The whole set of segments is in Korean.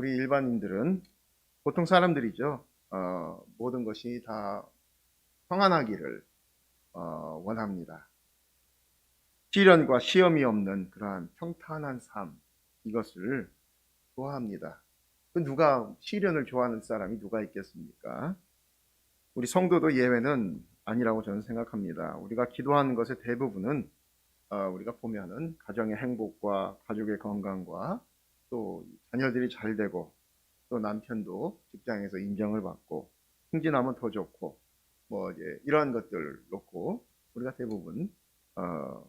우리 일반인들은 보통 사람들이죠. 모든 것이 다 평안하기를 원합니다. 시련과 시험이 없는 그러한 평탄한 삶, 이것을 좋아합니다. 누가 시련을 좋아하는 사람이 누가 있겠습니까? 우리 성도도 예외는 아니라고 저는 생각합니다. 우리가 기도하는 것의 대부분은 우리가 보면은 가정의 행복과 가족의 건강과 또 자녀들이 잘 되고 또 남편도 직장에서 인정을 받고 승진하면 더 좋고 뭐 이제 이러한 것들을 놓고 우리가 대부분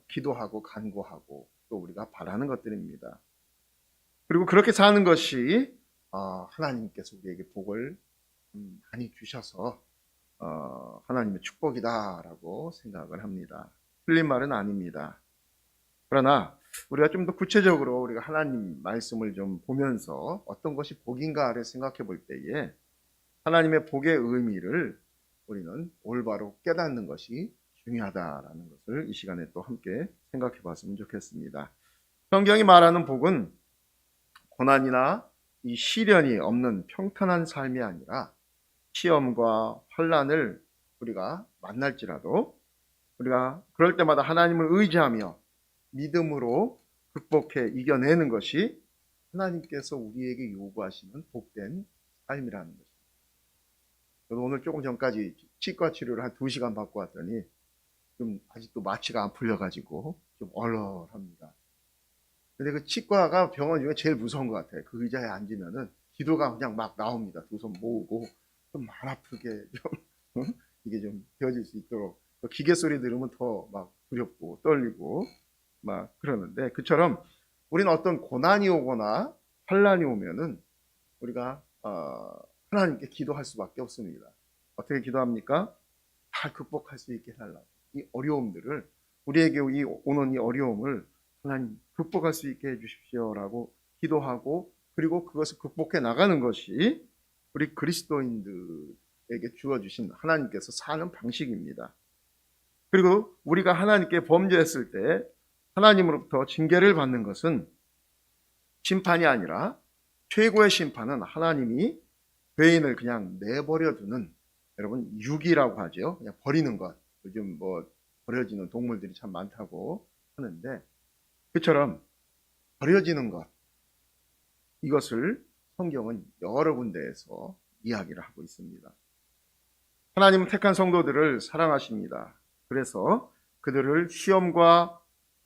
기도하고 간구하고 또 우리가 바라는 것들입니다. 그리고 그렇게 사는 것이 하나님께서 우리에게 복을 많이 주셔서 하나님의 축복이다라고 생각을 합니다. 틀린 말은 아닙니다. 그러나 우리가 좀 더 구체적으로 우리가 하나님 말씀을 좀 보면서 어떤 것이 복인가를 생각해 볼 때에 하나님의 복의 의미를 우리는 올바로 깨닫는 것이 중요하다라는 것을 이 시간에 또 함께 생각해 봤으면 좋겠습니다. 성경이 말하는 복은 고난이나 이 시련이 없는 평탄한 삶이 아니라 시험과 환난을 우리가 만날지라도 우리가 그럴 때마다 하나님을 의지하며 믿음으로 극복해 이겨내는 것이 하나님께서 우리에게 요구하시는 복된 삶이라는 것입니다. 저도 오늘 조금 전까지 치과 치료를 한 2시간 받고 왔더니 좀 아직도 마취가 안 풀려가지고 좀 얼얼합니다. 근데 그 치과가 병원 중에 제일 무서운 것 같아요. 그 의자에 앉으면은 기도가 그냥 막 나옵니다. 두 손 모으고 좀 안 아프게 좀 이게 좀 되어질 수 있도록 기계 소리 들으면 더 막 두렵고 떨리고 막 그러는데 그처럼 우리는 어떤 고난이 오거나 환난이 오면은 우리가 하나님께 기도할 수밖에 없습니다. 어떻게 기도합니까? 다 극복할 수 있게 해달라고. 이 어려움들을 우리에게 오는 이 어려움을 하나님 극복할 수 있게 해주십시오라고 기도하고 그리고 그것을 극복해 나가는 것이 우리 그리스도인들에게 주어주신 하나님께서 사는 방식입니다. 그리고 우리가 하나님께 범죄했을 때 하나님으로부터 징계를 받는 것은 심판이 아니라 최고의 심판은 하나님이 죄인을 그냥 내버려 두는 여러분 유기라고 하죠. 그냥 버리는 것. 요즘 뭐 버려지는 동물들이 참 많다고 하는데 그처럼 버려지는 것 이것을 성경은 여러 군데에서 이야기를 하고 있습니다. 하나님은 택한 성도들을 사랑하십니다. 그래서 그들을 시험과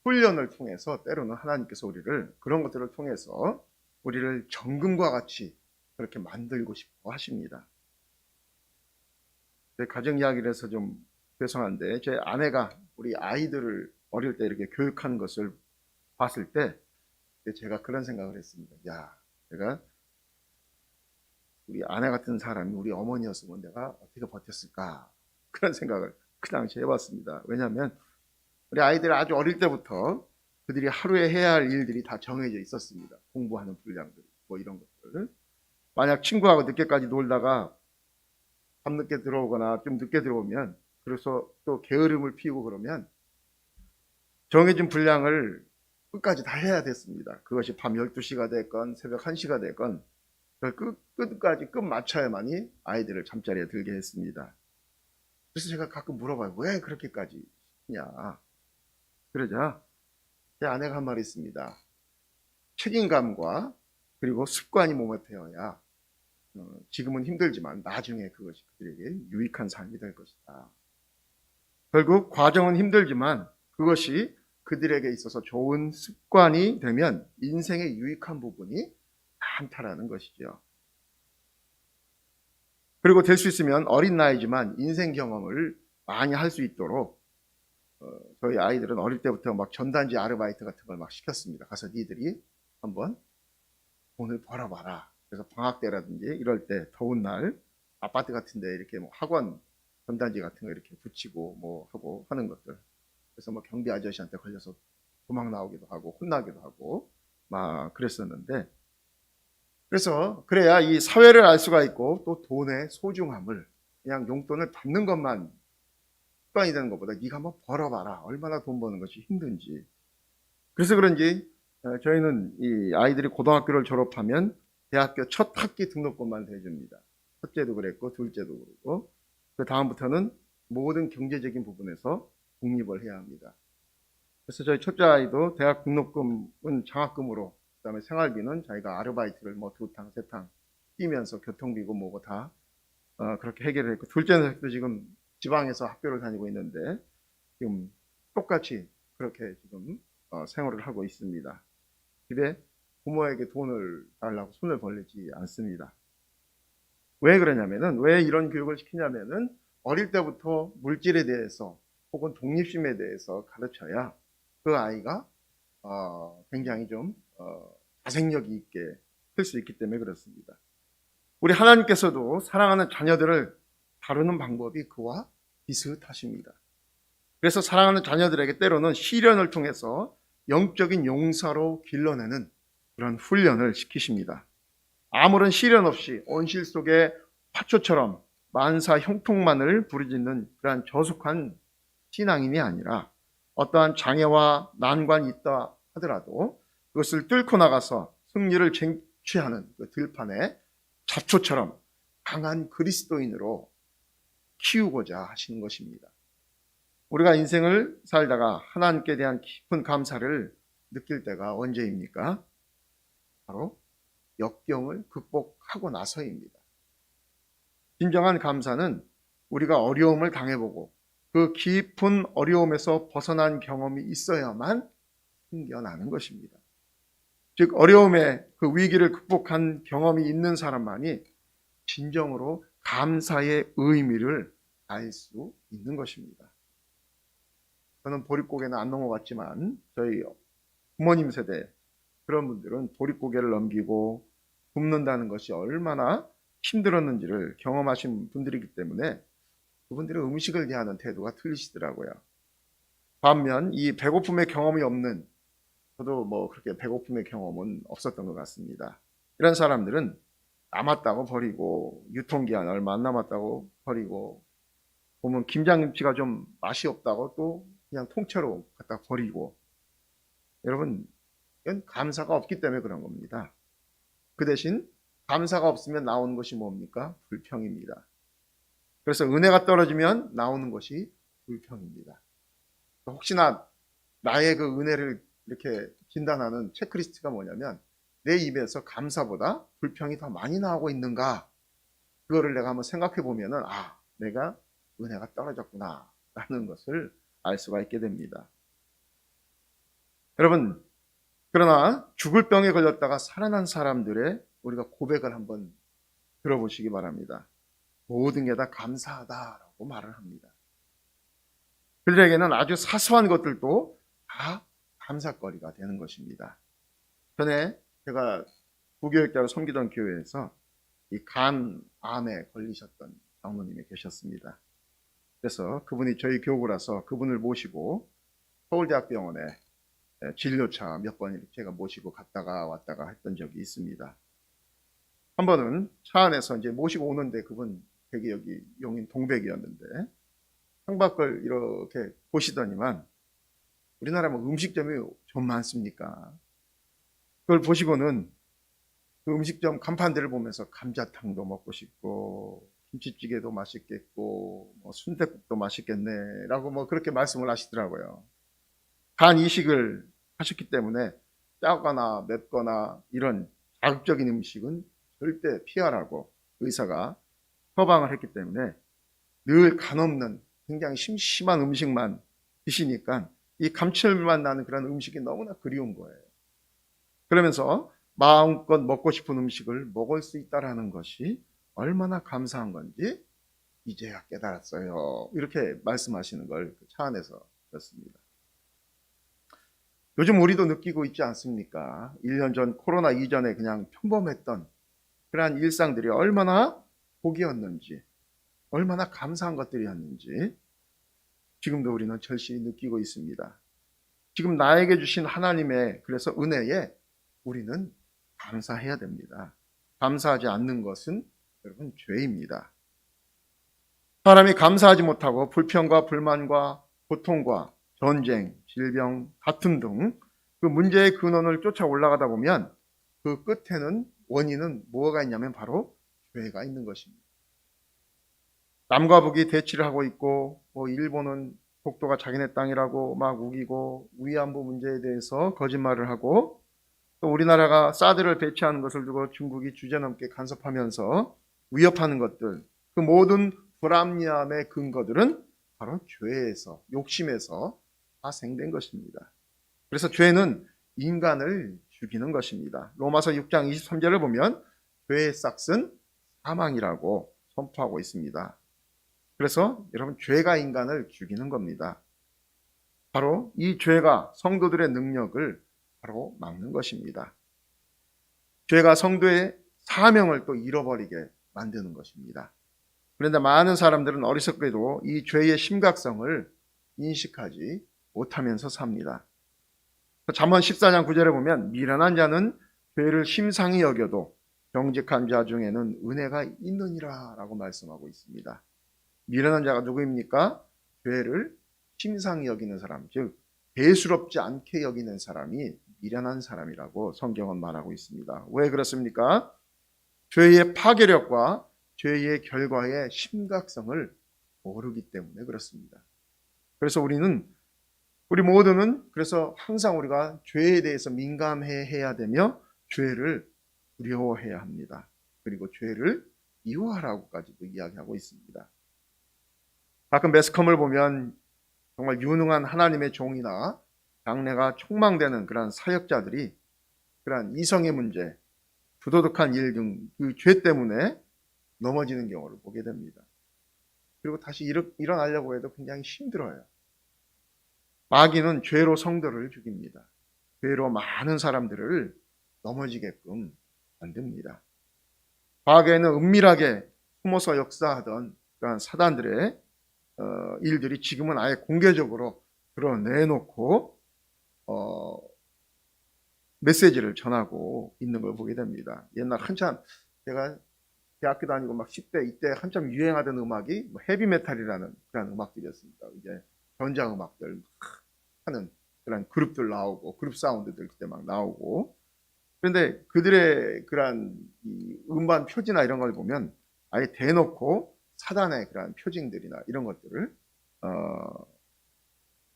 훈련을 통해서 때로는 하나님께서 우리를 그런 것들을 통해서 우리를 정금과 같이 그렇게 만들고 싶어 하십니다. 제 가정 이야기를 해서 좀 죄송한데 제 아내가 우리 아이들을 어릴 때 이렇게 교육하는 것을 봤을 때 제가 그런 생각을 했습니다. 야, 내가 우리 아내 같은 사람이 우리 어머니였으면 내가 어떻게 버텼을까 그런 생각을 그 당시에 해봤습니다. 왜냐하면 우리 아이들 아주 어릴 때부터 그들이 하루에 해야 할 일들이 다 정해져 있었습니다. 공부하는 분량들 뭐 이런 것들. 만약 친구하고 늦게까지 놀다가 밤늦게 들어오거나 좀 늦게 들어오면 그래서 또 게으름을 피우고 그러면 정해진 분량을 끝까지 다 해야 됐습니다. 그것이 밤 12시가 됐건 새벽 1시가 됐건 끝까지 끝 맞춰야만이 아이들을 잠자리에 들게 했습니다. 그래서 제가 가끔 물어봐요. 왜 그렇게까지 했냐. 그러자 제 아내가 한 말이 있습니다. 책임감과 그리고 습관이 몸에 배어야 지금은 힘들지만 나중에 그것이 그들에게 유익한 삶이 될 것이다. 결국 과정은 힘들지만 그것이 그들에게 있어서 좋은 습관이 되면 인생의 유익한 부분이 많다라는 것이죠. 그리고 될 수 있으면 어린 나이지만 인생 경험을 많이 할 수 있도록 저희 아이들은 어릴 때부터 막 전단지 아르바이트 같은 걸 막 시켰습니다. 가서 니들이 한번 돈을 벌어봐라. 그래서 방학 때라든지 이럴 때 더운 날 아파트 같은데 이렇게 뭐 학원 전단지 같은 거 이렇게 붙이고 뭐 하고 하는 것들. 그래서 뭐 경비 아저씨한테 걸려서 도망 나오기도 하고 혼나기도 하고 막 그랬었는데 그래서 그래야 이 사회를 알 수가 있고 또 돈의 소중함을 그냥 용돈을 받는 것만 습관이 되는 것보다 네가 한번 벌어봐라. 얼마나 돈 버는 것이 힘든지. 그래서 그런지 저희는 이 아이들이 고등학교를 졸업하면 대학교 첫 학기 등록금만 대줍니다. 첫째도 그랬고 둘째도 그러고 그 다음부터는 모든 경제적인 부분에서 독립을 해야 합니다. 그래서 저희 첫째 아이도 대학 등록금은 장학금으로, 그다음에 생활비는 자기가 아르바이트를 뭐 2탕, 3탕 뛰면서 교통비고 뭐고 다 그렇게 해결을 했고, 둘째 녀석도 지금 지방에서 학교를 다니고 있는데 지금 똑같이 그렇게 지금 생활을 하고 있습니다. 집에 부모에게 돈을 달라고 손을 벌리지 않습니다. 왜 그러냐면은, 왜 이런 교육을 시키냐면은 어릴 때부터 물질에 대해서 혹은 독립심에 대해서 가르쳐야 그 아이가 굉장히 좀 자생력이 있게 클 수 있기 때문에 그렇습니다. 우리 하나님께서도 사랑하는 자녀들을 다루는 방법이 그와 비슷하십니다. 그래서 사랑하는 자녀들에게 때로는 시련을 통해서 영적인 용사로 길러내는 그런 훈련을 시키십니다. 아무런 시련 없이 온실 속의 화초처럼 만사 형통만을 부르짖는 그러한 저속한 신앙인이 아니라, 어떠한 장애와 난관이 있다 하더라도 그것을 뚫고 나가서 승리를 쟁취하는 그 들판에 잡초처럼 강한 그리스도인으로 키우고자 하시는 것입니다. 우리가 인생을 살다가 하나님께 대한 깊은 감사를 느낄 때가 언제입니까? 바로 역경을 극복하고 나서입니다. 진정한 감사는 우리가 어려움을 당해보고 그 깊은 어려움에서 벗어난 경험이 있어야만 생겨나는 것입니다. 즉, 어려움의 그 위기를 극복한 경험이 있는 사람만이 진정으로 감사의 의미를 알 수 있는 것입니다. 저는 보릿고개는 안 넘어갔지만 저희 부모님 세대 그런 분들은 보릿고개를 넘기고 굶는다는 것이 얼마나 힘들었는지를 경험하신 분들이기 때문에 그분들의 음식을 대하는 태도가 틀리시더라고요. 반면 이 배고픔의 경험이 없는, 저도 뭐 그렇게 배고픔의 경험은 없었던 것 같습니다. 이런 사람들은 남았다고 버리고, 유통기한 얼마 안 남았다고 버리고, 보면 김장김치가 좀 맛이 없다고 또 그냥 통째로 갖다 버리고. 여러분, 이건 감사가 없기 때문에 그런 겁니다. 그 대신 감사가 없으면 나오는 것이 뭡니까? 불평입니다. 그래서 은혜가 떨어지면 나오는 것이 불평입니다. 혹시나 나의 그 은혜를 이렇게 진단하는 체크리스트가 뭐냐면, 내 입에서 감사보다 불평이 더 많이 나오고 있는가, 그거를 내가 한번 생각해 보면은, 내가 은혜가 떨어졌구나 라는 것을 알 수가 있게 됩니다. 여러분, 그러나 죽을 병에 걸렸다가 살아난 사람들의 우리가 고백을 한번 들어보시기 바랍니다. 모든 게 다 감사하다라고 말을 합니다. 그들에게는 아주 사소한 것들도 다 감사거리가 되는 것입니다. 전에 제가 부교육자로 섬기던 교회에서 이 간암에 걸리셨던 장로님이 계셨습니다. 그래서 그분이 저희 교구를 와서 그분을 모시고 서울대학병원에 진료차 몇 번 이렇게 제가 모시고 갔다가 왔다가 했던 적이 있습니다. 한 번은 차 안에서 이제 모시고 오는데, 그분 되게 여기 용인 동백이었는데 창밖을 이렇게 보시더니만, 우리나라 뭐 음식점이 좀 많습니까? 그걸 보시고는 그 음식점 간판들을 보면서 감자탕도 먹고 싶고 김치찌개도 맛있겠고 뭐 순댓국도 맛있겠네라고 뭐 그렇게 말씀을 하시더라고요. 간 이식을 하셨기 때문에 짜거나 맵거나 이런 자극적인 음식은 절대 피하라고 의사가 처방을 했기 때문에 늘 간없는 굉장히 심심한 음식만 드시니까 이 감칠맛 나는 그런 음식이 너무나 그리운 거예요. 그러면서 마음껏 먹고 싶은 음식을 먹을 수 있다는 것이 얼마나 감사한 건지 이제야 깨달았어요. 이렇게 말씀하시는 걸 차 안에서 들었습니다. 요즘 우리도 느끼고 있지 않습니까? 1년 전 코로나 이전에 그냥 평범했던 그러한 일상들이 얼마나 복이었는지, 얼마나 감사한 것들이었는지 지금도 우리는 절실히 느끼고 있습니다. 지금 나에게 주신 하나님의 그래서 은혜에 우리는 감사해야 됩니다. 감사하지 않는 것은 여러분 죄입니다. 사람이 감사하지 못하고 불평과 불만과 고통과 전쟁, 질병, 다툼 등 그 문제의 근원을 쫓아 올라가다 보면 그 끝에는 원인은 뭐가 있냐면 바로 죄가 있는 것입니다. 남과 북이 대치를 하고 있고, 일본은 독도가 자기네 땅이라고 막 우기고, 위안부 문제에 대해서 거짓말을 하고, 또 우리나라가 사드를 배치하는 것을 두고 중국이 주제넘게 간섭하면서 위협하는 것들, 그 모든 불합리함의 근거들은 바로 죄에서, 욕심에서 파생된 것입니다. 그래서 죄는 인간을 죽이는 것입니다. 로마서 6장 23절을 보면 죄의 싹은 사망이라고 선포하고 있습니다. 그래서 여러분, 죄가 인간을 죽이는 겁니다. 바로 이 죄가 성도들의 능력을 바로 막는 것입니다. 죄가 성도의 사명을 또 잃어버리게 만드는 것입니다. 그런데 많은 사람들은 어리석게도 이 죄의 심각성을 인식하지 못하면서 삽니다. 잠언 14장 9절에 보면 미련한 자는 죄를 심상히 여겨도 정직한 자 중에는 은혜가 있느니라 라고 말씀하고 있습니다. 미련한 자가 누구입니까? 죄를 심상히 여기는 사람, 즉 대수롭지 않게 여기는 사람이 미련한 사람이라고 성경은 말하고 있습니다. 왜 그렇습니까? 죄의 파괴력과 죄의 결과의 심각성을 모르기 때문에 그렇습니다. 그래서 우리 모두는 그래서 항상 우리가 죄에 대해서 민감해야 되며 죄를 두려워해야 합니다. 그리고 죄를 미워하라고까지도 이야기하고 있습니다. 가끔 매스컴을 보면 정말 유능한 하나님의 종이나 장래가 촉망되는 그러한 사역자들이 그러한 이성의 문제, 부도덕한 일 등 그 죄 때문에 넘어지는 경우를 보게 됩니다. 그리고 다시 일어나려고 해도 굉장히 힘들어요. 마귀는 죄로 성도를 죽입니다. 죄로 많은 사람들을 넘어지게끔 만듭니다. 과거에는 은밀하게 숨어서 역사하던 그러한 사단들의 일들이 지금은 아예 공개적으로 드러내놓고 메시지를 전하고 있는 걸 보게 됩니다. 옛날 한참 제가 대학교 다니고 막 10대 이때 한참 유행하던 음악이 헤비메탈이라는 그런 음악들이었습니다. 이제 전자음악들 하는 그런 그룹들 나오고 그룹 사운드들 그때 막 나오고, 그런데 그들의 그런 음반 표지나 이런 걸 보면 아예 대놓고 사단의 그런 표징들이나 이런 것들을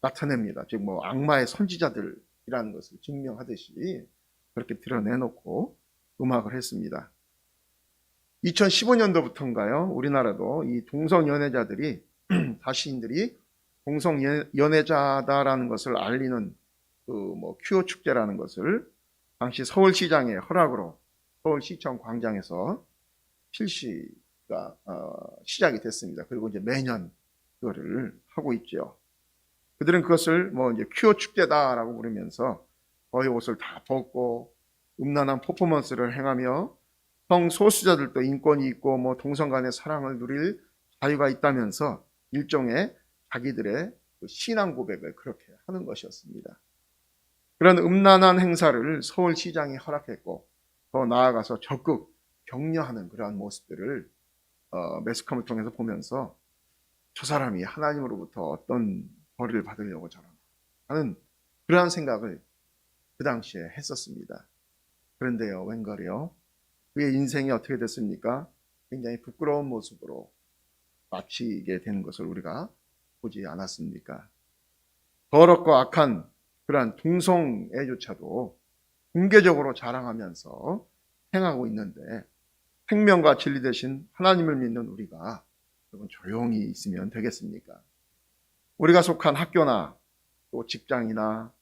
나타냅니다. 즉 뭐 악마의 선지자들이라는 것을 증명하듯이 그렇게 드러내놓고 음악을 했습니다. 2015년도부터인가요? 우리나라도 이 동성연애자들이 자신들이 동성연애자다라는 것을 알리는 퀴어 축제라는 것을 당시 서울시장의 허락으로 서울시청 광장에서 실시가 시작이 됐습니다. 그리고 이제 매년 그거를 하고 있죠. 그들은 그것을 이제 퀴어 축제다라고 부르면서 거의 옷을 다 벗고 음란한 퍼포먼스를 행하며 성소수자들도 인권이 있고 동성 간의 사랑을 누릴 자유가 있다면서 일종의 자기들의 신앙 고백을 그렇게 하는 것이었습니다. 그런 음란한 행사를 서울시장이 허락했고 더 나아가서 적극 격려하는 그러한 모습들을 매스컴을 통해서 보면서 저 사람이 하나님으로부터 어떤 벌을 받으려고 저러나 하는 그러한 생각을 그 당시에 했었습니다. 그런데요, 웬걸요? 그의 인생이 어떻게 됐습니까? 굉장히 부끄러운 모습으로 마치게 되는 것을 우리가 보지 않았습니까? 더럽고 악한 그러한 동성애조차도 공개적으로 자랑하면서 행하고 있는데 생명과 진리 대신 하나님을 믿는 우리가 여러분 조용히 있으면 되겠습니까? 우리가 속한 학교나 또 직장이나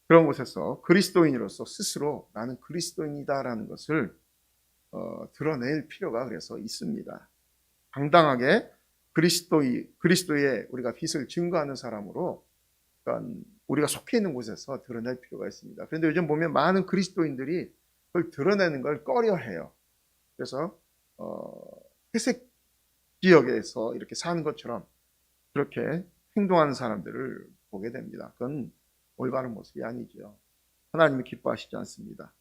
그런 곳에서 그리스도인으로서 스스로 나는 그리스도인이다라는 것을 드러낼 필요가 그래서 있습니다. 당당하게 그리스도의 우리가 빛을 증거하는 사람으로 우리가 속해 있는 곳에서 드러낼 필요가 있습니다. 그런데 요즘 보면 많은 그리스도인들이 그걸 드러내는 걸 꺼려해요. 그래서 회색 지역에서 이렇게 사는 것처럼 그렇게 행동하는 사람들을 보게 됩니다. 그건 올바른 모습이 아니죠. 하나님이 기뻐하시지 않습니다.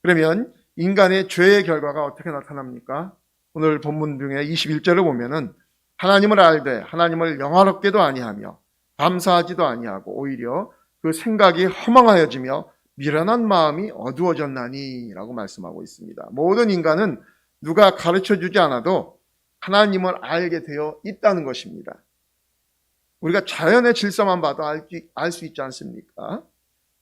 그러면 인간의 죄의 결과가 어떻게 나타납니까? 오늘 본문 중에 21절을 보면은 하나님을 알되 하나님을 영화롭게도 아니하며 감사하지도 아니하고 오히려 그 생각이 허망하여지며 미련한 마음이 어두워졌나니 라고 말씀하고 있습니다. 모든 인간은 누가 가르쳐 주지 않아도 하나님을 알게 되어 있다는 것입니다. 우리가 자연의 질서만 봐도 알 수 있지 않습니까?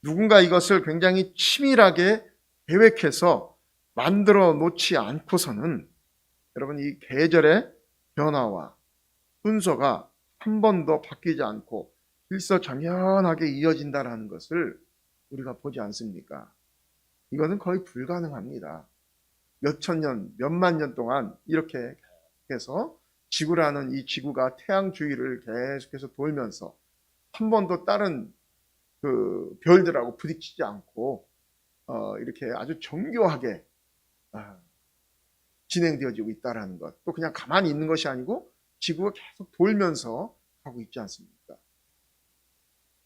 누군가 이것을 굉장히 치밀하게 계획해서 만들어 놓지 않고서는 여러분 이 계절의 변화와 순서가 한 번도 바뀌지 않고 질서정연하게 이어진다라는 것을 우리가 보지 않습니까? 이것은 거의 불가능합니다. 몇천 년, 몇만 년 동안 이렇게 해서 지구라는 이 지구가 태양 주위를 계속해서 돌면서 한 번도 다른 그 별들하고 부딪히지 않고 이렇게 아주 정교하게 진행되어지고 있다라는 것. 또 그냥 가만히 있는 것이 아니고 지구가 계속 돌면서 하고 있지 않습니까?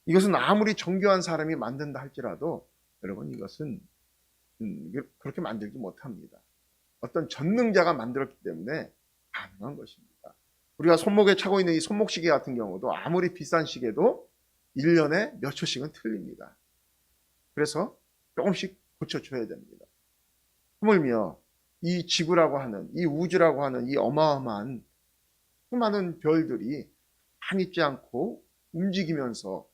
이것은 아무리 정교한 사람이 만든다 할지라도 여러분 이것은 그렇게 만들지 못합니다. 어떤 전능자가 만들었기 때문에 가능한 것입니다. 우리가 손목에 차고 있는 이 손목시계 같은 경우도 아무리 비싼 시계도 1년에 몇 초씩은 틀립니다. 그래서 조금씩 고쳐줘야 됩니다. 하물며 이 지구라고 하는, 이 우주라고 하는 이 어마어마한 수많은 별들이 가만히 있지 않고 움직이면서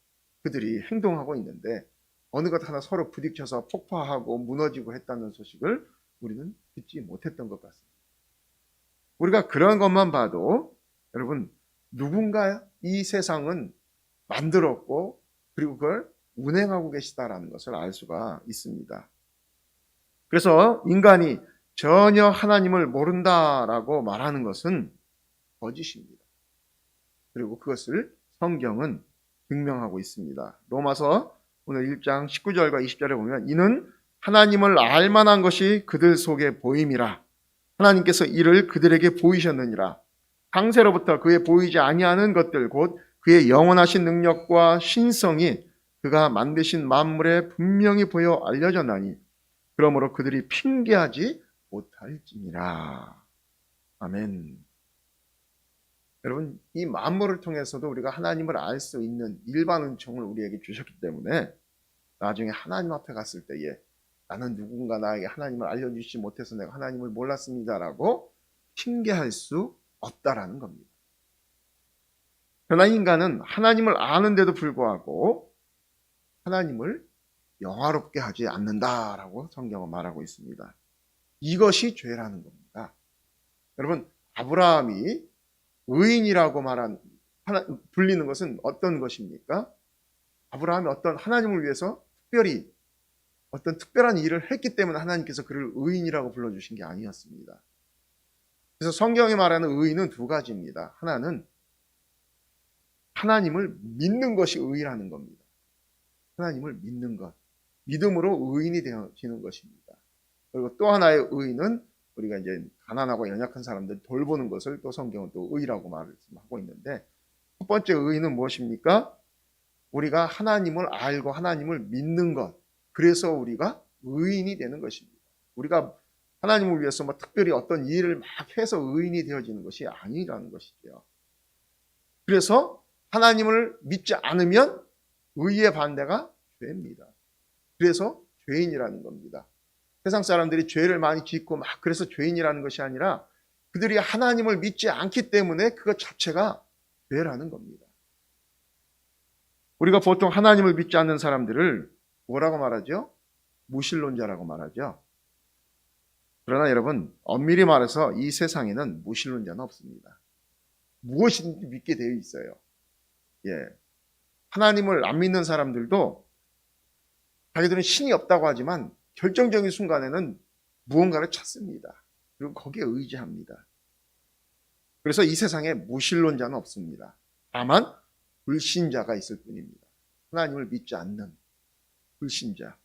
그들이 행동하고 있는데 어느 것 하나 서로 부딪혀서 폭파하고 무너지고 했다는 소식을 우리는 듣지 못했던 것 같습니다. 우리가 그런 것만 봐도 여러분 누군가 이 세상은 만들었고 그리고 그걸 운행하고 계시다라는 것을 알 수가 있습니다. 그래서 인간이 전혀 하나님을 모른다라고 말하는 것은 거짓입니다. 그리고 그것을 성경은 증명하고 있습니다. 로마서 오늘 1장 19절과 20절에 보면 이는 하나님을 알 만한 것이 그들 속에 보임이라. 하나님께서 이를 그들에게 보이셨느니라. 창세로부터 그의 보이지 아니하는 것들 곧 그의 영원하신 능력과 신성이 그가 만드신 만물에 분명히 보여 알려졌나니 그러므로 그들이 핑계하지 못할지니라. 아멘. 여러분 이 만물을 통해서도 우리가 하나님을 알 수 있는 일반 은총을 우리에게 주셨기 때문에 나중에 하나님 앞에 갔을 때에 나는 누군가 나에게 하나님을 알려주시지 못해서 내가 하나님을 몰랐습니다라고 핑계할 수 없다라는 겁니다. 그러나 인간은 하나님을 아는데도 불구하고 하나님을 영화롭게 하지 않는다라고 성경은 말하고 있습니다. 이것이 죄라는 겁니다. 여러분 아브라함이 의인이라고 불리는 것은 어떤 것입니까? 아브라함이 어떤 하나님을 위해서 특별히 어떤 특별한 일을 했기 때문에 하나님께서 그를 의인이라고 불러주신 게 아니었습니다. 그래서 성경이 말하는 의인은 두 가지입니다. 하나는 하나님을 믿는 것이 의라는 겁니다. 하나님을 믿는 것. 믿음으로 의인이 되어지는 것입니다. 그리고 또 하나의 의인은 우리가 이제 가난하고 연약한 사람들 돌보는 것을 또 성경은 또 의라고 말씀하고 있는데 첫 번째 의인은 무엇입니까? 우리가 하나님을 알고 하나님을 믿는 것. 그래서 우리가 의인이 되는 것입니다. 우리가 하나님을 위해서 특별히 어떤 일을 막 해서 의인이 되어지는 것이 아니라는 것이죠. 그래서 하나님을 믿지 않으면 의의 반대가 죄입니다. 그래서 죄인이라는 겁니다. 세상 사람들이 죄를 많이 짓고 막 그래서 죄인이라는 것이 아니라 그들이 하나님을 믿지 않기 때문에 그것 자체가 죄라는 겁니다. 우리가 보통 하나님을 믿지 않는 사람들을 뭐라고 말하죠? 무신론자라고 말하죠. 그러나 여러분 엄밀히 말해서 이 세상에는 무신론자는 없습니다. 무엇이든지 믿게 되어 있어요. 하나님을 안 믿는 사람들도 자기들은 신이 없다고 하지만 결정적인 순간에는 무언가를 찾습니다. 그리고 거기에 의지합니다. 그래서 이 세상에 무신론자는 없습니다. 다만 불신자가 있을 뿐입니다. 하나님을 믿지 않는 불신자.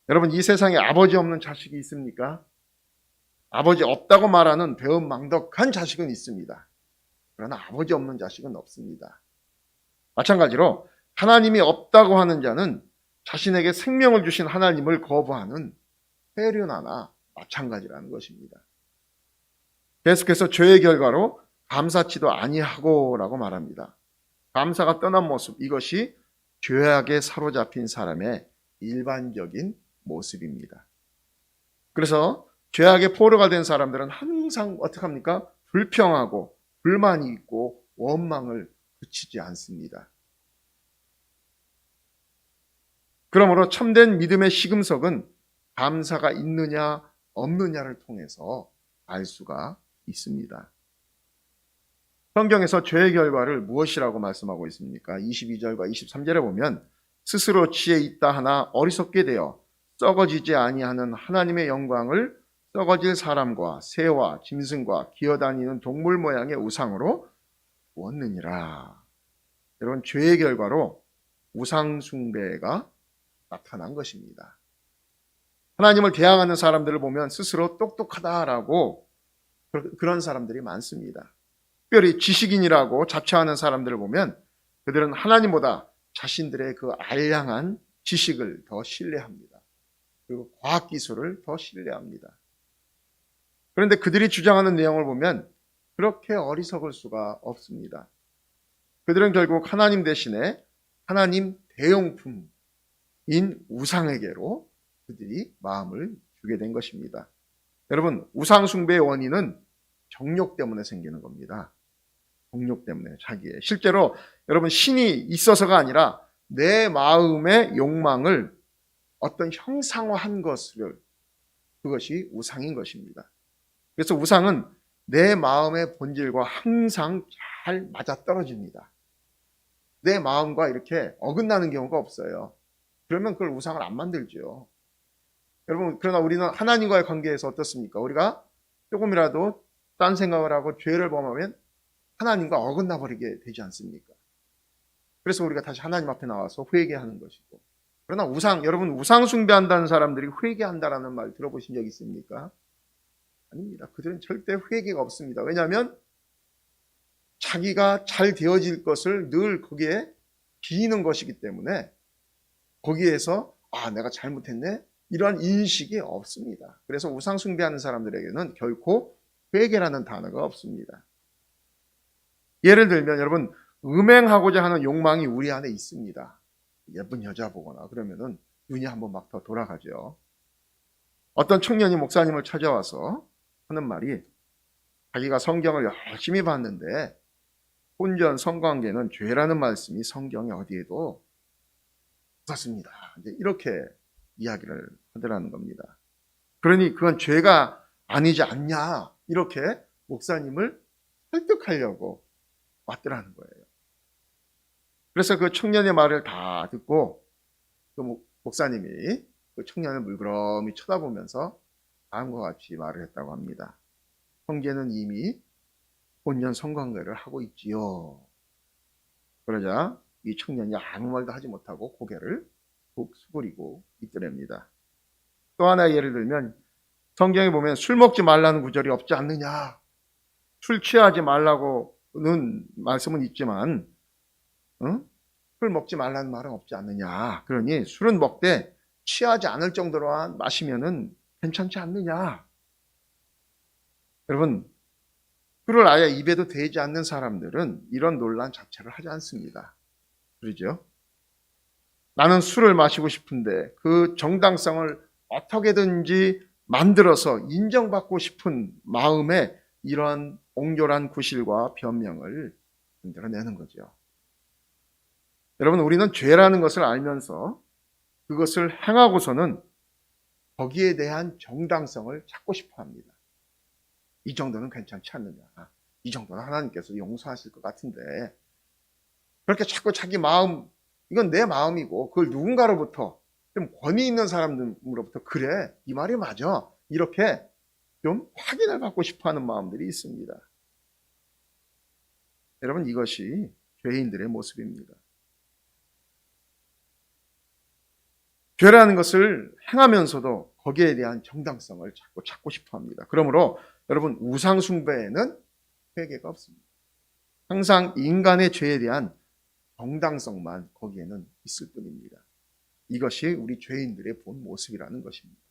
여러분 이 세상에 아버지 없는 자식이 있습니까? 아버지 없다고 말하는 배은망덕한 자식은 있습니다. 그러나 아버지 없는 자식은 없습니다. 마찬가지로 하나님이 없다고 하는 자는 자신에게 생명을 주신 하나님을 거부하는 회류나나 마찬가지라는 것입니다. 계속해서 죄의 결과로 감사치도 아니하고라고 말합니다. 감사가 떠난 모습, 이것이 죄악에 사로잡힌 사람의 일반적인 모습입니다. 그래서 죄악의 포로가 된 사람들은 항상 어떻게 합니까? 불평하고 불만이 있고 원망을 그치지 않습니다. 그러므로 참된 믿음의 시금석은 감사가 있느냐 없느냐를 통해서 알 수가 있습니다. 성경에서 죄의 결과를 무엇이라고 말씀하고 있습니까? 22절과 23절에 보면 스스로 지혜 있다 하나 어리석게 되어 썩어지지 아니하는 하나님의 영광을 썩어질 사람과 새와 짐승과 기어다니는 동물 모양의 우상으로 부었느니라. 여러분, 죄의 결과로 우상 숭배가 나타난 것입니다. 하나님을 대항하는 사람들을 보면 스스로 똑똑하다라고 그런 사람들이 많습니다. 특별히 지식인이라고 자처하는 사람들을 보면 그들은 하나님보다 자신들의 그 알량한 지식을 더 신뢰합니다. 그리고 과학기술을 더 신뢰합니다. 그런데 그들이 주장하는 내용을 보면 그렇게 어리석을 수가 없습니다. 그들은 결국 하나님 대신에 하나님 대용품인 우상에게로 그들이 마음을 주게 된 것입니다. 여러분, 우상 숭배의 원인은 정욕 때문에 생기는 겁니다. 정욕 때문에 자기의. 실제로 여러분, 신이 있어서가 아니라 내 마음의 욕망을 어떤 형상화한 그것이 우상인 것입니다. 그래서 우상은 내 마음의 본질과 항상 잘 맞아떨어집니다. 내 마음과 이렇게 어긋나는 경우가 없어요. 그러면 그걸 우상을 안 만들죠. 여러분, 그러나 우리는 하나님과의 관계에서 어떻습니까? 우리가 조금이라도 딴 생각을 하고 죄를 범하면 하나님과 어긋나 버리게 되지 않습니까? 그래서 우리가 다시 하나님 앞에 나와서 회개하는 것이고. 그러나 여러분 우상 숭배한다는 사람들이 회개한다라는 말 들어보신 적 있습니까? 아닙니다. 그들은 절대 회개가 없습니다. 왜냐하면 자기가 잘 되어질 것을 늘 거기에 비는 것이기 때문에 거기에서 내가 잘못했네? 이러한 인식이 없습니다. 그래서 우상 숭배하는 사람들에게는 결코 회개라는 단어가 없습니다. 예를 들면 여러분, 음행하고자 하는 욕망이 우리 안에 있습니다. 예쁜 여자 보거나 그러면은 눈이 한번 막 더 돌아가죠. 어떤 청년이 목사님을 찾아와서 하는 말이 자기가 성경을 열심히 봤는데 혼전 성관계는 죄라는 말씀이 성경에 어디에도 없었습니다. 이렇게 이야기를 하더라는 겁니다. 그러니 그건 죄가 아니지 않냐 이렇게 목사님을 설득하려고 왔더라는 거예요. 그래서 그 청년의 말을 다 듣고 그 목사님이 그 청년을 물끄러미 쳐다보면서 다음과 같이 말을 했다고 합니다. 형제는 이미 혼전 성관계를 하고 있지요. 그러자 이 청년이 아무 말도 하지 못하고 고개를 푹 수그리고 있더랍니다. 또 하나 예를 들면 성경에 보면 술 먹지 말라는 구절이 없지 않느냐. 술 취하지 말라고는 말씀은 있지만 술 먹지 말라는 말은 없지 않느냐. 그러니 술은 먹되 취하지 않을 정도로만 마시면은 괜찮지 않느냐. 여러분, 술을 아예 입에도 대지 않는 사람들은 이런 논란 자체를 하지 않습니다. 그러죠? 나는 술을 마시고 싶은데 그 정당성을 어떻게든지 만들어서 인정받고 싶은 마음에 이러한 옹졸한 구실과 변명을 만들어내는 거죠. 여러분, 우리는 죄라는 것을 알면서 그것을 행하고서는 거기에 대한 정당성을 찾고 싶어 합니다. 이 정도는 괜찮지 않느냐. 이 정도는 하나님께서 용서하실 것 같은데. 그렇게 자꾸 자기 마음, 이건 내 마음이고 그걸 누군가로부터 좀 권위 있는 사람들로부터 그래, 이 말이 맞아. 이렇게 좀 확인을 받고 싶어하는 마음들이 있습니다. 여러분, 이것이 죄인들의 모습입니다. 죄라는 것을 행하면서도 거기에 대한 정당성을 자꾸 찾고 싶어 합니다. 그러므로 여러분, 우상 숭배에는 회개가 없습니다. 항상 인간의 죄에 대한 정당성만 거기에는 있을 뿐입니다. 이것이 우리 죄인들의 본 모습이라는 것입니다.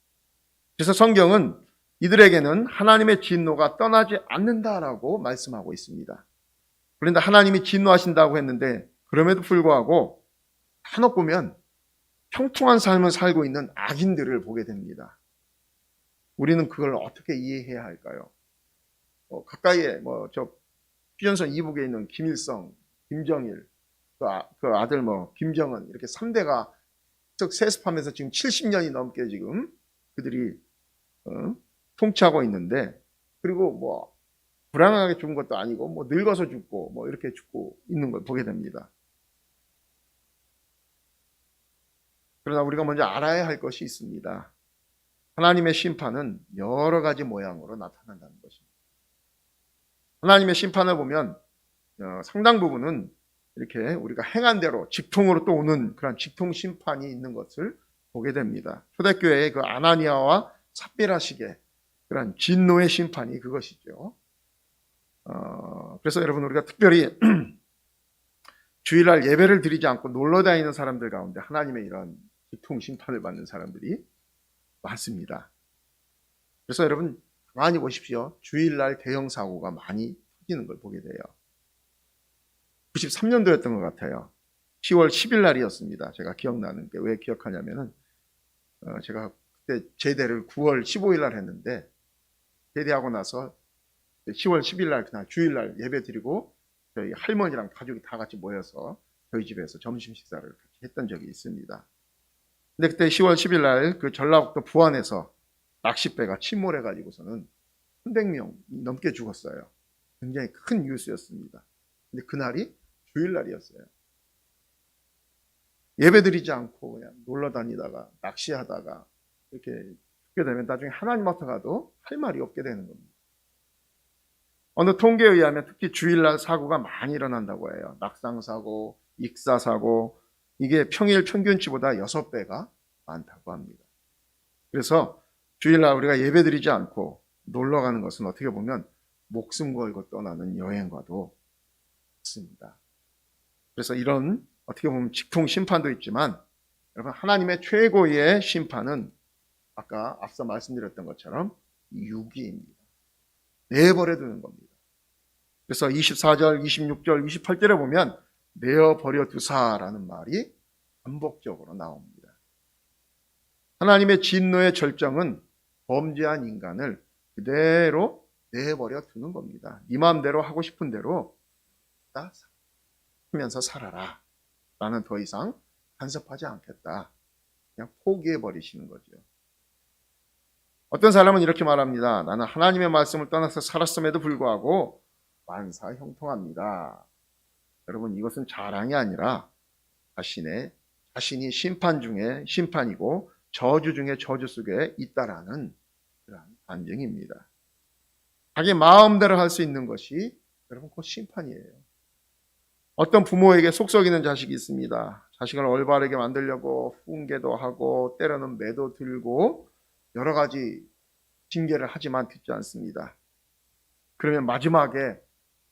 그래서 성경은 이들에게는 하나님의 진노가 떠나지 않는다라고 말씀하고 있습니다. 그런데 하나님이 진노하신다고 했는데 그럼에도 불구하고 간혹 보면 형통한 삶을 살고 있는 악인들을 보게 됩니다. 우리는 그걸 어떻게 이해해야 할까요? 가까이에 저 휴전선 이북에 있는 김일성, 김정일, 그 아들 김정은 이렇게 3대가 세습하면서 지금 70년이 넘게 지금 그들이 통치하고 있는데, 그리고 불안하게 죽은 것도 아니고 늙어서 죽고 이렇게 죽고 있는 걸 보게 됩니다. 그러나 우리가 먼저 알아야 할 것이 있습니다. 하나님의 심판은 여러 가지 모양으로 나타난다는 것입니다. 하나님의 심판을 보면 상당 부분은 이렇게 우리가 행한 대로 직통으로 또 오는 그런 직통 심판이 있는 것을 보게 됩니다. 초대교회의 그 아나니아와 삽비라식의 그런 진노의 심판이 그것이죠. 그래서 여러분, 우리가 특별히 주일날 예배를 드리지 않고 놀러 다니는 사람들 가운데 하나님의 이런 직통 심판을 받는 사람들이 많습니다. 그래서 여러분, 가만히 보십시오. 주일날 대형 사고가 많이 터지는 걸 보게 돼요. 93년도였던 것 같아요. 10월 10일 날이었습니다. 제가 기억나는 게, 왜 기억하냐면은 제가 그때 제대를 9월 15일 날 했는데, 제대하고 나서 10월 10일 날 그날 주일날 예배 드리고 저희 할머니랑 가족이 다 같이 모여서 저희 집에서 점심 식사를 같이 했던 적이 있습니다. 근데 그때 10월 10일 날 그 전라북도 부안에서 낚싯배가 침몰해 가지고서는 300명 넘게 죽었어요. 굉장히 큰 뉴스였습니다. 근데 그날이 주일날이었어요. 예배 드리지 않고 그냥 놀러 다니다가 낚시하다가 이렇게 죽게 되면 나중에 하나님 앞에 가도 할 말이 없게 되는 겁니다. 어느 통계에 의하면 특히 주일날 사고가 많이 일어난다고 해요. 낙상사고, 익사사고, 이게 평일 평균치보다 6배가 많다고 합니다. 그래서 주일날 우리가 예배드리지 않고 놀러 가는 것은 어떻게 보면 목숨 걸고 떠나는 여행과도 같습니다. 그래서 이런 어떻게 보면 직통 심판도 있지만, 여러분, 하나님의 최고의 심판은 아까 앞서 말씀드렸던 것처럼 유기입니다. 내버려 두는 겁니다. 그래서 24절, 26절, 28절에 보면 내어버려 두사라는 말이 반복적으로 나옵니다. 하나님의 진노의 절정은 범죄한 인간을 그대로 내버려 두는 겁니다. 네 마음대로 하고 싶은 대로 하면서 살아라. 나는 더 이상 간섭하지 않겠다. 그냥 포기해 버리시는 거죠. 어떤 사람은 이렇게 말합니다. 나는 하나님의 말씀을 떠나서 살았음에도 불구하고 만사 형통합니다. 여러분, 이것은 자랑이 아니라 자신이 심판 중에 심판이고 저주 중에 저주 속에 있다라는 그런 반증입니다. 자기 마음대로 할 수 있는 것이 여러분 곧 심판이에요. 어떤 부모에게 속썩이는 자식이 있습니다. 자식을 올바르게 만들려고 훈계도 하고 때로는 매도 들고 여러 가지 징계를 하지만 듣지 않습니다. 그러면 마지막에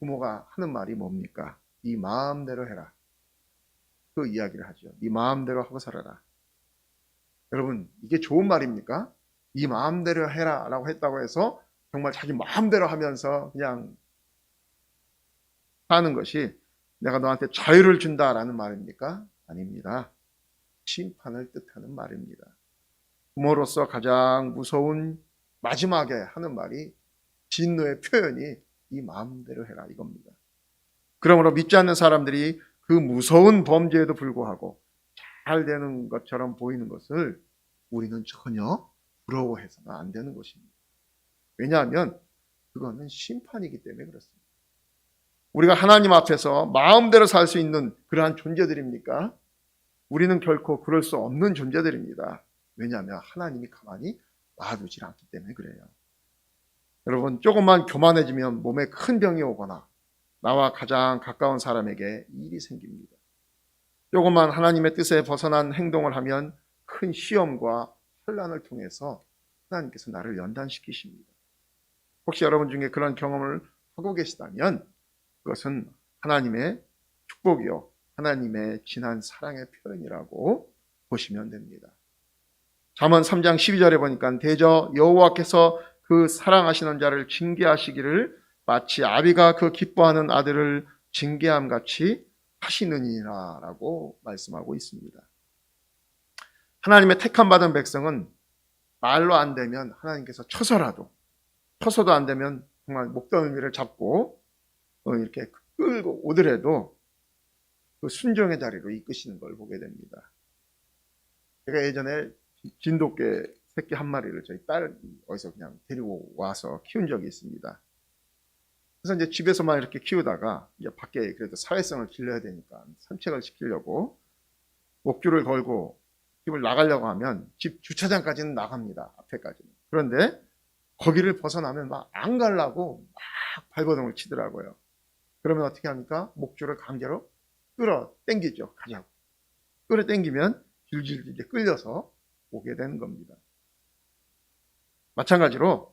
부모가 하는 말이 뭡니까? 네 마음대로 해라. 그 이야기를 하죠. 네 마음대로 하고 살아라. 여러분, 이게 좋은 말입니까? 네 마음대로 해라 라고 했다고 해서 정말 자기 마음대로 하면서 그냥 사는 것이 내가 너한테 자유를 준다라는 말입니까? 아닙니다. 심판을 뜻하는 말입니다. 부모로서 가장 무서운 마지막에 하는 말이, 진노의 표현이 네 마음대로 해라 이겁니다. 그러므로 믿지 않는 사람들이 그 무서운 범죄에도 불구하고 잘 되는 것처럼 보이는 것을 우리는 전혀 부러워해서는 안 되는 것입니다. 왜냐하면 그거는 심판이기 때문에 그렇습니다. 우리가 하나님 앞에서 마음대로 살 수 있는 그러한 존재들입니까? 우리는 결코 그럴 수 없는 존재들입니다. 왜냐하면 하나님이 가만히 놔두질 않기 때문에 그래요. 여러분, 조금만 교만해지면 몸에 큰 병이 오거나 나와 가장 가까운 사람에게 일이 생깁니다. 조금만 하나님의 뜻에 벗어난 행동을 하면 큰 시험과 환난을 통해서 하나님께서 나를 연단시키십니다. 혹시 여러분 중에 그런 경험을 하고 계시다면 그것은 하나님의 축복이요, 하나님의 진한 사랑의 표현이라고 보시면 됩니다. 잠언 3장 12절에 보니까 대저 여호와께서 그 사랑하시는 자를 징계하시기를 마치 아비가 그 기뻐하는 아들을 징계함같이 하시느니라 라고 말씀하고 있습니다. 하나님의 택함 받은 백성은 말로 안 되면 하나님께서 쳐서도 안 되면 정말 목덜미를 잡고 이렇게 끌고 오더라도 그 순종의 자리로 이끄시는 걸 보게 됩니다. 제가 예전에 진돗개 새끼 한 마리를 저희 딸 어디서 그냥 데리고 와서 키운 적이 있습니다. 그래서 이제 집에서만 이렇게 키우다가 이제 밖에 그래도 사회성을 길러야 되니까 산책을 시키려고 목줄을 걸고 집을 나가려고 하면 집 주차장까지는 나갑니다. 앞에까지는. 그런데 거기를 벗어나면 막 안 가려고 막 발버둥을 치더라고요. 그러면 어떻게 합니까? 목줄을 강제로 끌어 당기죠. 가자고. 끌어 당기면 질질 끌려서 오게 되는 겁니다. 마찬가지로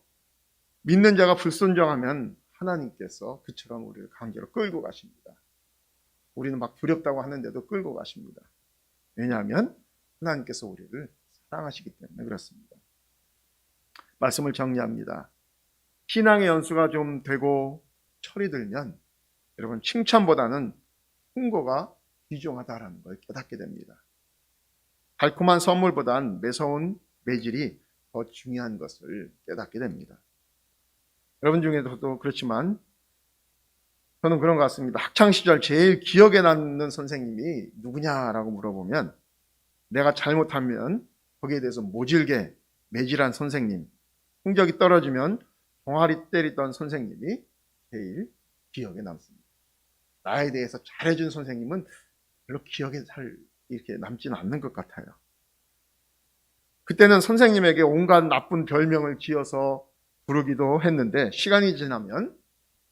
믿는 자가 불순종하면 하나님께서 그처럼 우리를 강제로 끌고 가십니다. 우리는 막 두렵다고 하는데도 끌고 가십니다. 왜냐하면 하나님께서 우리를 사랑하시기 때문에 그렇습니다. 말씀을 정리합니다. 신앙의 연수가 좀 되고 철이 들면 여러분 칭찬보다는 충고가 귀중하다라는 걸 깨닫게 됩니다. 달콤한 선물보단 매서운 매질이 더 중요한 것을 깨닫게 됩니다. 여러분 중에서도 그렇지만 저는 그런 것 같습니다. 학창시절 제일 기억에 남는 선생님이 누구냐라고 물어보면 내가 잘못하면 거기에 대해서 모질게 매질한 선생님, 성적이 떨어지면 동아리 때리던 선생님이 제일 기억에 남습니다. 나에 대해서 잘해준 선생님은 별로 기억에 잘 이렇게 남지는 않는 것 같아요. 그때는 선생님에게 온갖 나쁜 별명을 지어서 부르기도 했는데 시간이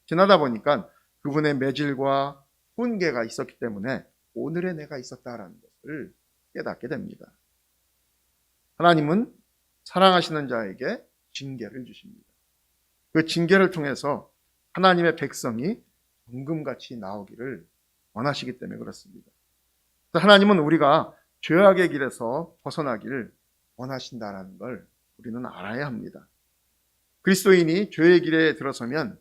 지나다 보니까 그분의 매질과 훈계가 있었기 때문에 오늘의 내가 있었다라는 것을 깨닫게 됩니다. 하나님은 사랑하시는 자에게 징계를 주십니다. 그 징계를 통해서 하나님의 백성이 정금같이 나오기를 원하시기 때문에 그렇습니다. 하나님은 우리가 죄악의 길에서 벗어나기를 원하신다는 걸 우리는 알아야 합니다. 그리스도인이 죄의 길에 들어서면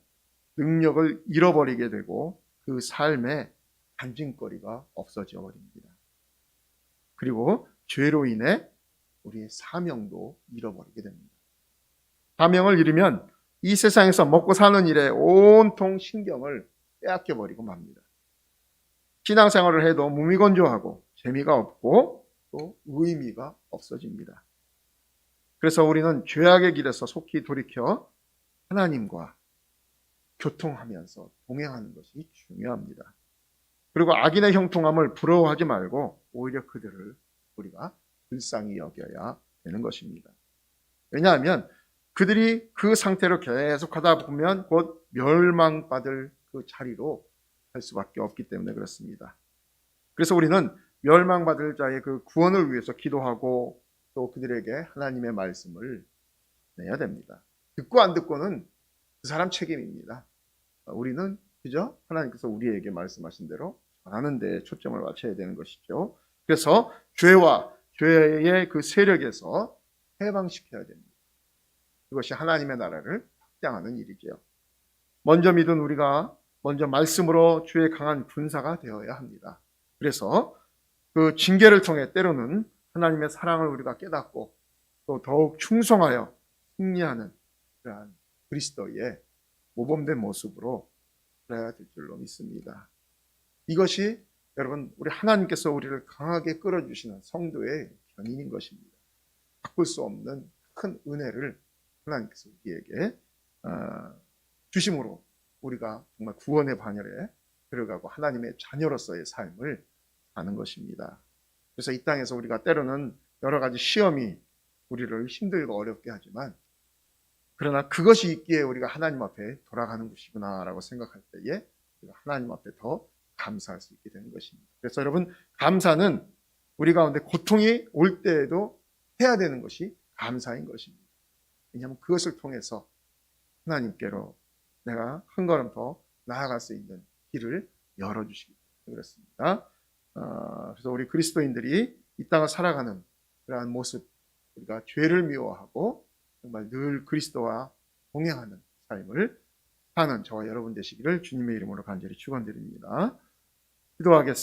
능력을 잃어버리게 되고 그 삶에 간증거리가 없어져 버립니다. 그리고 죄로 인해 우리의 사명도 잃어버리게 됩니다. 사명을 잃으면 이 세상에서 먹고 사는 일에 온통 신경을 빼앗겨 버리고 맙니다. 신앙생활을 해도 무미건조하고 재미가 없고 또 의미가 없어집니다. 그래서 우리는 죄악의 길에서 속히 돌이켜 하나님과 교통하면서 동행하는 것이 중요합니다. 그리고 악인의 형통함을 부러워하지 말고 오히려 그들을 우리가 불쌍히 여겨야 되는 것입니다. 왜냐하면 그들이 그 상태로 계속하다 보면 곧 멸망받을 그 자리로 갈 수밖에 없기 때문에 그렇습니다. 그래서 우리는 멸망받을 자의 그 구원을 위해서 기도하고 또 그들에게 하나님의 말씀을 내야 됩니다. 듣고 안 듣고는 그 사람 책임입니다. 우리는 그저 하나님께서 우리에게 말씀하신 대로 전하는 데 초점을 맞춰야 되는 것이죠. 그래서 죄와 죄의 그 세력에서 해방시켜야 됩니다. 그것이 하나님의 나라를 확장하는 일이죠. 먼저 믿은 우리가 먼저 말씀으로 주의 강한 군사가 되어야 합니다. 그래서 그 징계를 통해 때로는 하나님의 사랑을 우리가 깨닫고 또 더욱 충성하여 승리하는 그러한 그리스도의 모범된 모습으로 살아야 될 줄로 믿습니다. 이것이 여러분 우리 하나님께서 우리를 강하게 끌어주시는 성도의 견인인 것입니다. 바꿀 수 없는 큰 은혜를 하나님께서 우리에게 주심으로 우리가 정말 구원의 반열에 들어가고 하나님의 자녀로서의 삶을 사는 것입니다. 그래서 이 땅에서 우리가 때로는 여러 가지 시험이 우리를 힘들고 어렵게 하지만 그러나 그것이 있기에 우리가 하나님 앞에 돌아가는 것이구나라고 생각할 때에 우리가 하나님 앞에 더 감사할 수 있게 되는 것입니다. 그래서 여러분 감사는 우리 가운데 고통이 올 때에도 해야 되는 것이 감사인 것입니다. 왜냐하면 그것을 통해서 하나님께로 내가 한 걸음 더 나아갈 수 있는 길을 열어주시기 때문에 그렇습니다. 그래서 우리 그리스도인들이 이 땅을 살아가는 그러한 모습, 우리가 죄를 미워하고 정말 늘 그리스도와 동행하는 삶을 사는 저와 여러분 되시기를 주님의 이름으로 간절히 축원드립니다. 기도하겠습니다.